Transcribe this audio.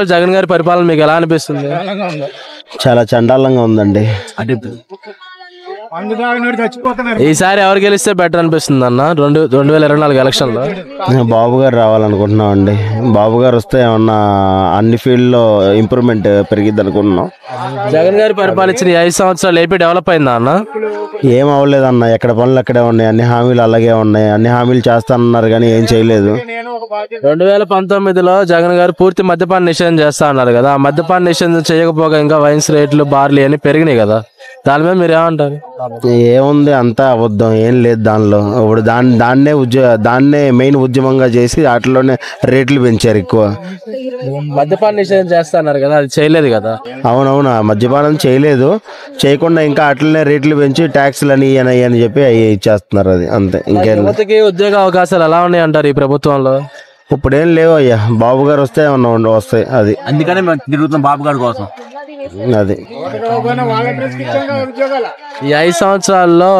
జగన్ గారి పరిపాలన మీకు ఎలా అనిపిస్తుంది? చాలా చండాలంగా ఉందండి. ఈసారి ఎవరు గెలిస్తే బెటర్ అనిపిస్తుంది అన్న 2024 ఎలక్షన్ లో? బాబు గారు రావాలనుకుంటున్నాం అండి. బాబు గారు వస్తే ఏమన్నా అన్ని ఫీల్డ్ లో ఇంప్రూవ్మెంట్ పెరిగిద్ది అనుకుంటున్నాం. జగన్ గారి పరిపాలించిన 5 సంవత్సరాలు ఏపీ డెవలప్ అయిందా అన్న? ఏం అవ్వలేదన్న, ఎక్కడ పనులు అక్కడే ఉన్నాయి, అన్ని హామీలు అలాగే ఉన్నాయి, అన్ని హామీలు చేస్తానన్నారు కానీ ఏం చేయలేదు. 2019లో జగన్ గారు పూర్తి మద్యపాన నిషేధం చేస్తా అన్నారు కదా, ఆ మద్యపాన నిషేధం చేయకపోగా ఇంకా వైన్స్ రేట్లు బార్లీ అని పెరిగినాయి కదా, దాని మీద మీరు ఏమంటారు? ఏముంది, అంతా అబద్ధం, ఏం లేదు దానిలో. ఇప్పుడు దాన్నే మెయిన్ ఉద్యమంగా చేసి వాటిలోనే రేట్లు పెంచారు ఎక్కువ. మద్యపాన నిషేధం చేస్తా అన్నారు కదా, అది చేయలేదు కదా. అవునవును, మద్యపానం చేయలేదు, చేయకుండా ఇంకా అట్లనే రేట్లు పెంచి ట్యాక్స్లు అని అని చెప్పి అవి ఇచ్చేస్తున్నారు. అది అంతే, ఇంకేం. యువతకి ఉద్యోగ అవకాశాలు ఎలా ఉన్నాయి అంటారు ఈ ప్రభుత్వంలో? ఇప్పుడేం లేవు అయ్యా, బాబు గారు వస్తే ఏమన్నా వస్తాయి. అది అందుకనే మేము తిరుగుతున్నాం బాబు గారి కోసం. అది ఈ 5 సంవత్సరాల్లో